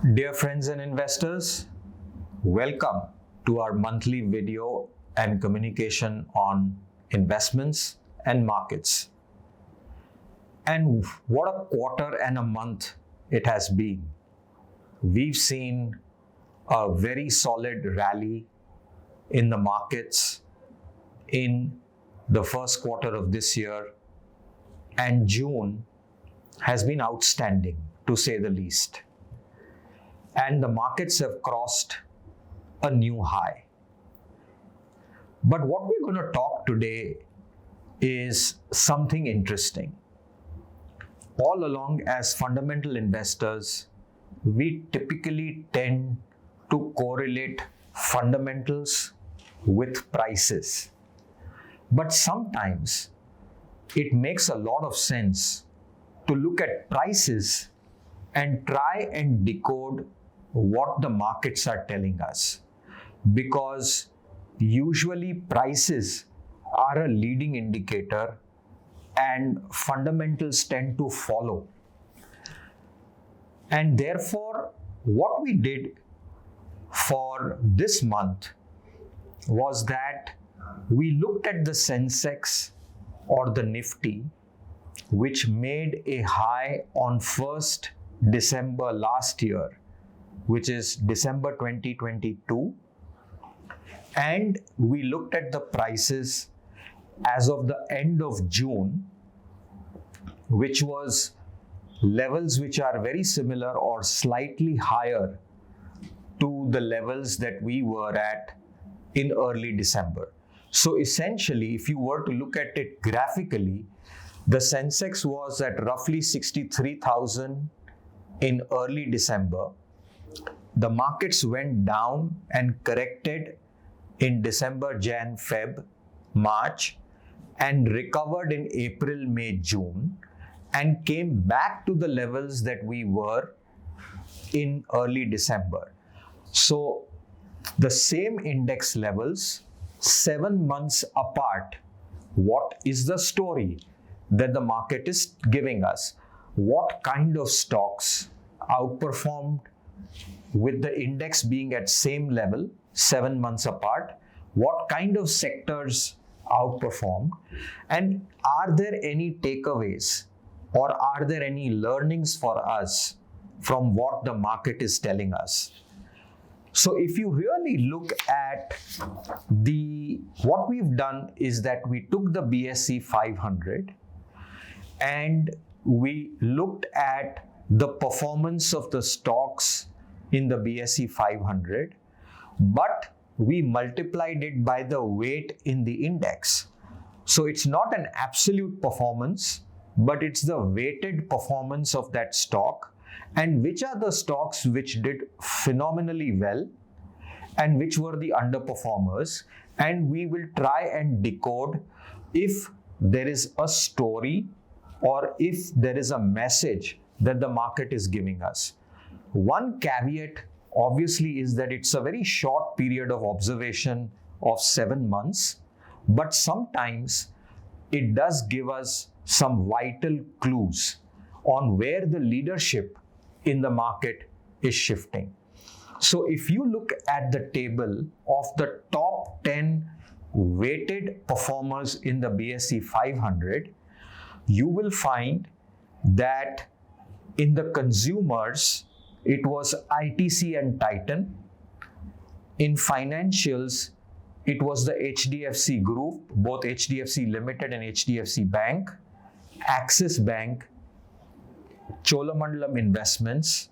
Dear friends and investors, welcome to our monthly video and communication on investments and markets. And what a quarter and a month it has been. We've seen a very solid rally in the markets in the first quarter of this year, and June has been outstanding, to say the least. And the markets have crossed a new high. But what we're going to talk today is something interesting. All along, as fundamental investors, we typically tend to correlate fundamentals with prices. But sometimes it makes a lot of sense to look at prices and try and decode what the markets are telling us, because usually prices are a leading indicator and fundamentals tend to follow. And therefore, what we did for this month was that we looked at the Sensex or the Nifty, which made a high on 1st December last year, which is December 2022, and we looked at the prices as of the end of June, which was levels which are very similar or slightly higher to the levels that we were at in early December. So essentially, if you were to look at it graphically, the Sensex was at roughly 63,000 in early December. The markets went down and corrected in December, Jan, Feb, March, and recovered in April, May, June, and came back to the levels that we were in early December. So the same index levels, 7 months apart. What is the story that the market is giving us? What kind of stocks outperformed with the index being at same level 7 months apart? What kind of sectors outperformed? And are there any takeaways or are there any learnings for us from what the market is telling us? So if you really look at what we've done is that we took the BSE 500 and we looked at the performance of the stocks in the BSE 500, but we multiplied it by the weight in the index. So it's not an absolute performance, but it's the weighted performance of that stock, and which are the stocks which did phenomenally well and which were the underperformers. And we will try and decode if there is a story or if there is a message that the market is giving us. One caveat obviously is that it's a very short period of observation of 7 months, but sometimes it does give us some vital clues on where the leadership in the market is shifting. So if you look at the table of the top 10 weighted performers in the BSE 500, you will find that in the consumers, it was ITC and Titan. In financials, it was the HDFC Group, both HDFC Limited and HDFC Bank, Axis Bank, Cholamandalam Investments.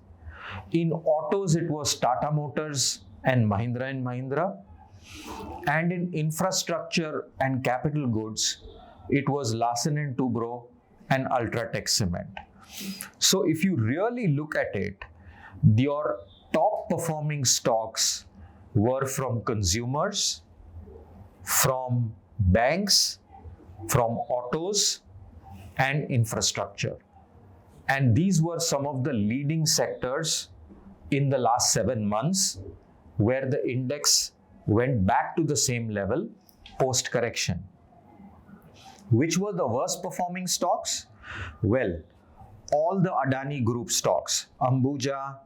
In autos, it was Tata Motors and Mahindra. And in infrastructure and capital goods, it was Larsen & Toubro and Ultratech Cement. So if you really look at it, your top performing stocks were from consumers, from banks, from autos, and infrastructure. And these were some of the leading sectors in the last 7 months, where the index went back to the same level post-correction. Which were the worst performing stocks? Well, all the Adani Group stocks, Ambuja,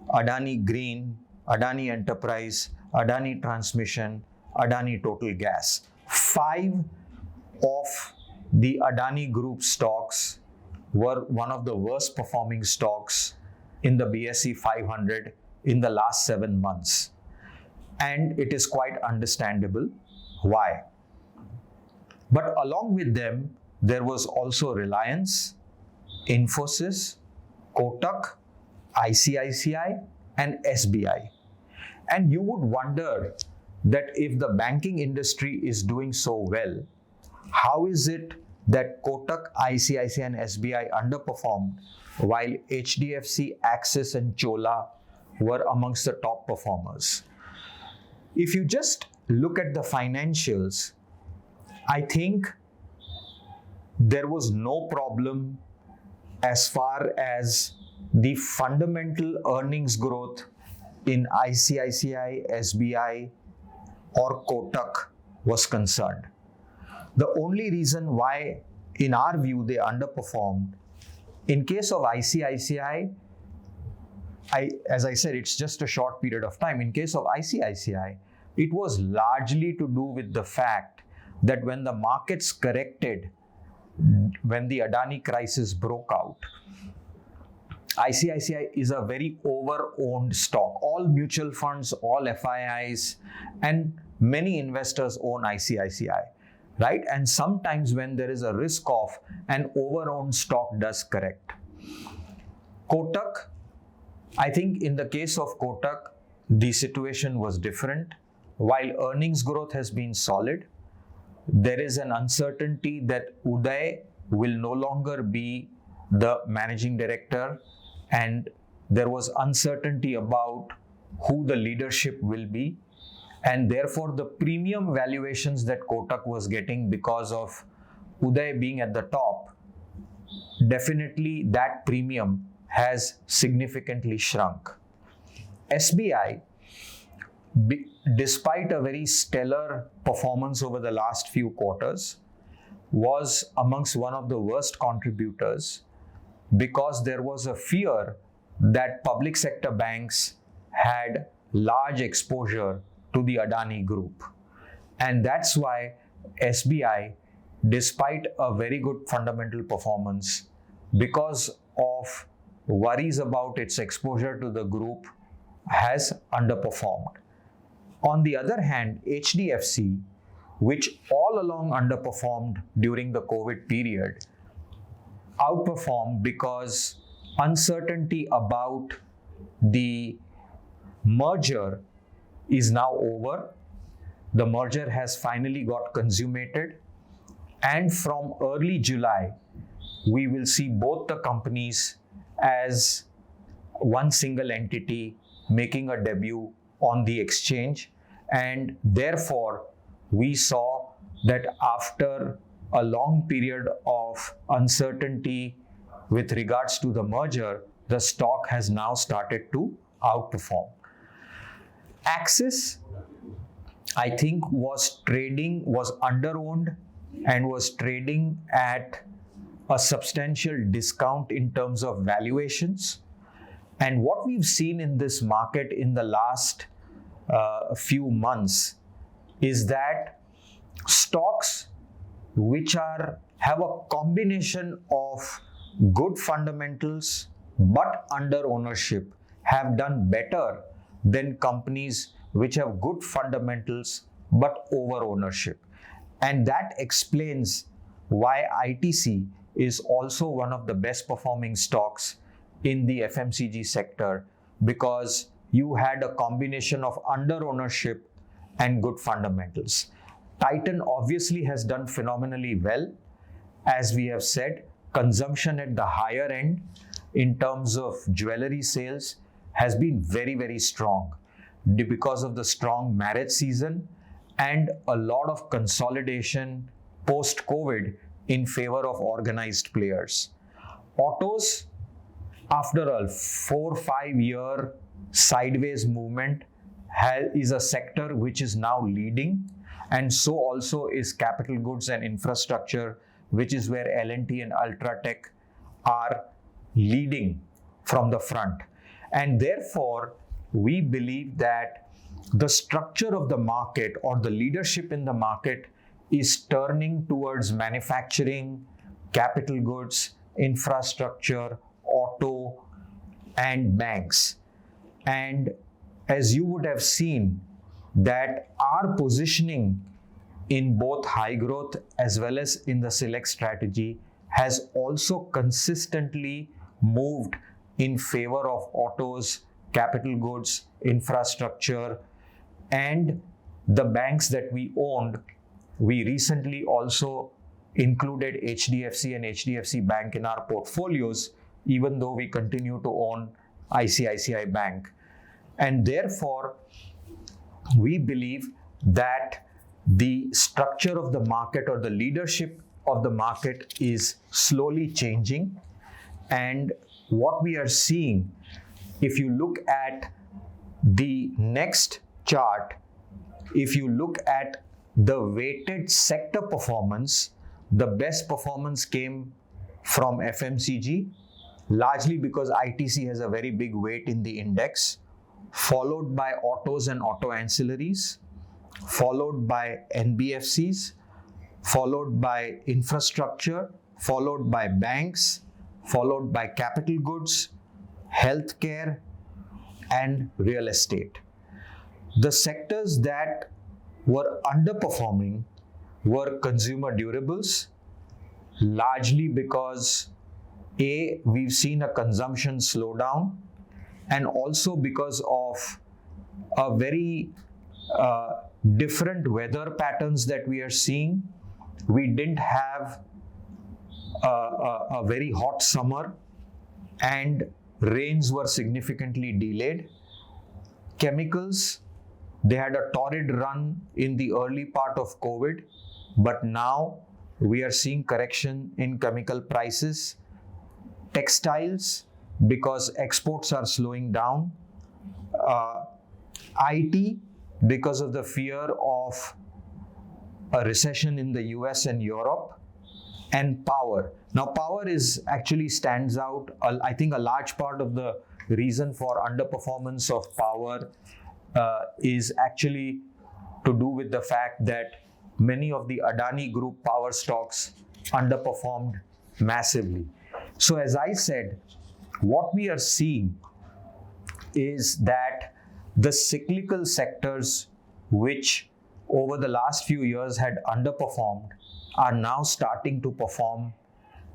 Adani Green, Adani Enterprise, Adani Transmission, Adani Total Gas. 5 of the Adani Group stocks were one of the worst performing stocks in the BSE 500 in the last 7 months. And it is quite understandable why. But along with them, there was also Reliance, Infosys, Kotak, ICICI, and SBI. And you would wonder that if the banking industry is doing so well, how is it that Kotak, ICICI, and SBI underperformed while HDFC, Axis, and Chola were amongst the top performers? If you just look at the financials, I think there was no problem as far as the fundamental earnings growth in ICICI, SBI, or Kotak was concerned. The only reason why, in our view, they underperformed, in case of ICICI, as I said, it's just a short period of time. In case of ICICI, it was largely to do with the fact that when the markets corrected, when the Adani crisis broke out, ICICI is a very over-owned stock. All mutual funds, all FIIs, and many investors own ICICI, right? And sometimes when there is a risk of an over-owned stock does correct. Kotak, I think in the case of Kotak, the situation was different. While earnings growth has been solid, there is an uncertainty that Uday will no longer be the managing director, and there was uncertainty about who the leadership will be, and therefore the premium valuations that Kotak was getting because of Uday being at the top, definitely that premium has significantly shrunk. SBI, despite a very stellar performance over the last few quarters, was amongst one of the worst contributors because there was a fear that public sector banks had large exposure to the Adani group. And that's why SBI, despite a very good fundamental performance, because of worries about its exposure to the group, has underperformed. On the other hand, HDFC, which all along underperformed during the COVID period, outperformed because uncertainty about the merger is now over. The merger has finally got consummated, and from early July, we will see both the companies as one single entity making a debut on the exchange. And therefore, we saw that after a long period of uncertainty with regards to the merger, the stock has now started to outperform. Axis, I think, was under-owned and was trading at a substantial discount in terms of valuations. And what we've seen in this market in the last few months is that stocks which have a combination of good fundamentals but under ownership have done better than companies which have good fundamentals but over ownership. And that explains why ITC is also one of the best performing stocks in the FMCG sector, because you had a combination of under ownership and good fundamentals. Titan obviously has done phenomenally well. As we have said, consumption at the higher end in terms of jewelry sales has been very, very strong because of the strong marriage season and a lot of consolidation post-COVID in favor of organized players. Autos, after a 4-5 year sideways movement, is a sector which is now leading, and so also is capital goods and infrastructure, which is where L&T and Ultratech are leading from the front. And therefore, we believe that the structure of the market or the leadership in the market is turning towards manufacturing, capital goods, infrastructure, auto, and banks. And as you would have seen, that our positioning in both high growth as well as in the select strategy has also consistently moved in favor of autos, capital goods, infrastructure, and the banks that we owned. We recently also included HDFC and HDFC Bank in our portfolios, even though we continue to own ICICI Bank. And therefore, we believe that the structure of the market or the leadership of the market is slowly changing. And what we are seeing, if you look at the next chart, if you look at the weighted sector performance, the best performance came from FMCG, largely because ITC has a very big weight in the index, followed by autos and auto ancillaries, followed by NBFCs, followed by infrastructure, followed by banks, followed by capital goods, healthcare, and real estate. The sectors that were underperforming were consumer durables, largely because A, we've seen a consumption slowdown, and also because of a very different weather patterns that we are seeing. We didn't have a very hot summer, and rains were significantly delayed. Chemicals, they had a torrid run in the early part of COVID, but now we are seeing correction in chemical prices. Textiles, because exports are slowing down. IT, because of the fear of a recession in the US and Europe. And power. Now, power is actually stands out. I think a large part of the reason for underperformance of power is actually to do with the fact that many of the Adani Group power stocks underperformed massively. So as I said, what we are seeing is that the cyclical sectors which over the last few years had underperformed are now starting to perform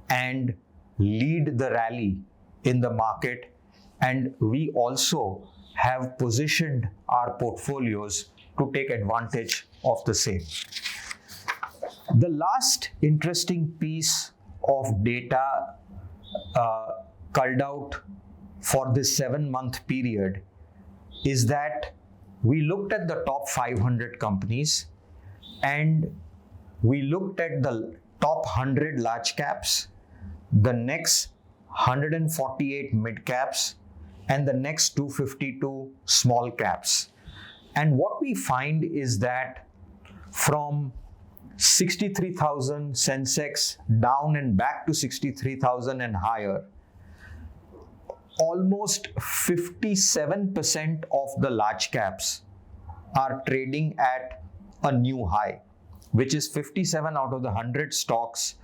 and lead the rally in the market. And we also have positioned our portfolios to take advantage of the same. The last interesting piece of data culled out for this 7-month period is that we looked at the top 500 companies and we looked at the top 100 large caps, the next 148 mid caps, and the next 252 small caps. And what we find is that from 63,000 Sensex down and back to 63,000 and higher, almost 57% of the large caps are trading at a new high, which is 57 out of the 100 stocks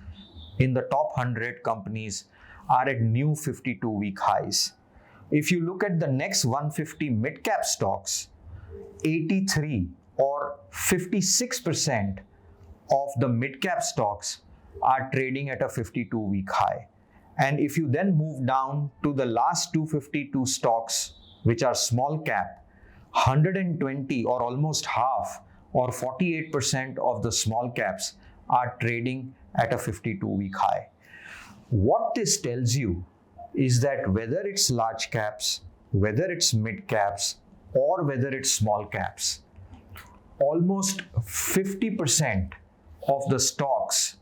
in the top 100 companies are at new 52-week highs. If you look at the next 150 mid-cap stocks, 83 or 56% of the mid-cap stocks are trading at a 52-week high. And if you then move down to the last 252 stocks, which are small cap, 120 or almost half or 48% of the small caps are trading at a 52-week high. What this tells you is that whether it's large caps, whether it's mid caps, or whether it's small caps, almost 50% of the stocks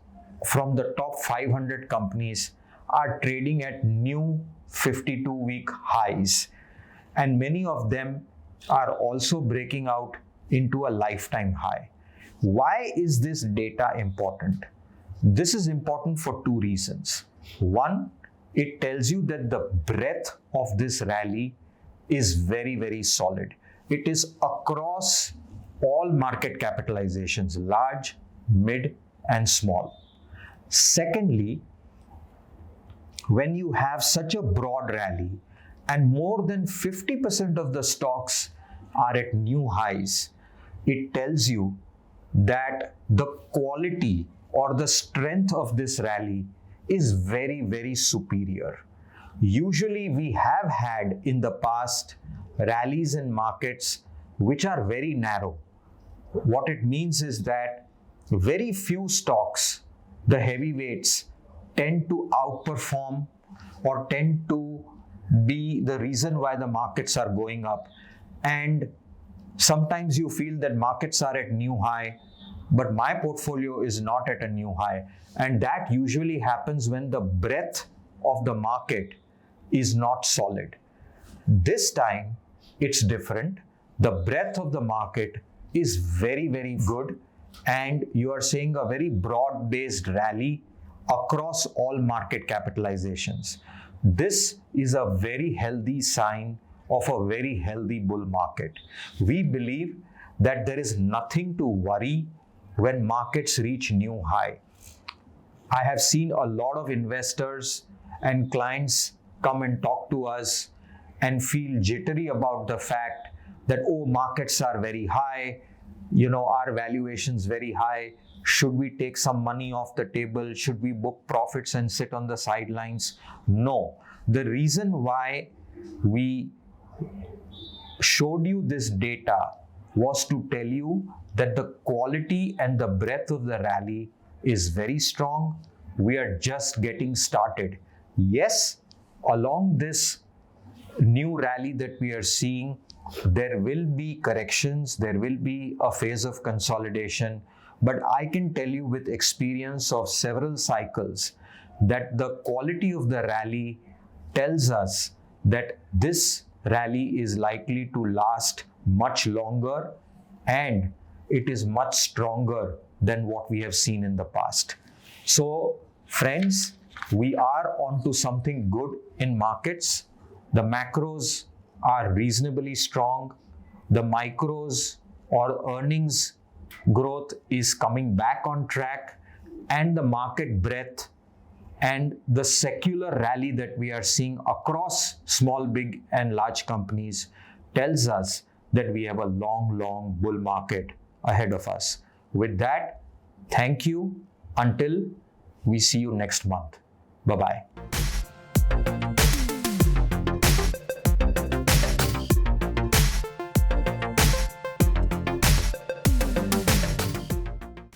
from the top 500 companies are trading at new 52-week highs. And many of them are also breaking out into a lifetime high. Why is this data important? This is important for two reasons. One, it tells you that the breadth of this rally is very, very solid. It is across all market capitalizations, large, mid, and small. Secondly, when you have such a broad rally and more than 50% of the stocks are at new highs, it tells you that the quality or the strength of this rally is very, very superior. Usually we have had in the past rallies in markets which are very narrow. What it means is that very few stocks, the heavyweights, tend to outperform or tend to be the reason why the markets are going up. And sometimes you feel that markets are at new high, but my portfolio is not at a new high. And that usually happens when the breadth of the market is not solid. This time, it's different. The breadth of the market is very, very good. And you are seeing a very broad-based rally across all market capitalizations. This is a very healthy sign of a very healthy bull market. We believe that there is nothing to worry when markets reach new high. I have seen a lot of investors and clients come and talk to us and feel jittery about the fact that, oh, markets are very high, our valuation's very high. Should we take some money off the table? Should we book profits and sit on the sidelines? No. The reason why we showed you this data was to tell you that the quality and the breadth of the rally is very strong. We are just getting started. Yes, along this new rally that we are seeing, there will be corrections, there will be a phase of consolidation, but I can tell you with experience of several cycles that the quality of the rally tells us that this rally is likely to last much longer and it is much stronger than what we have seen in the past. So, friends, we are onto something good in markets. The macros are reasonably strong. The micros or earnings growth is coming back on track, and the market breadth and the secular rally that we are seeing across small, big, and large companies tells us that we have a long bull market ahead of us. With that, thank you until we see you next month. Bye-bye.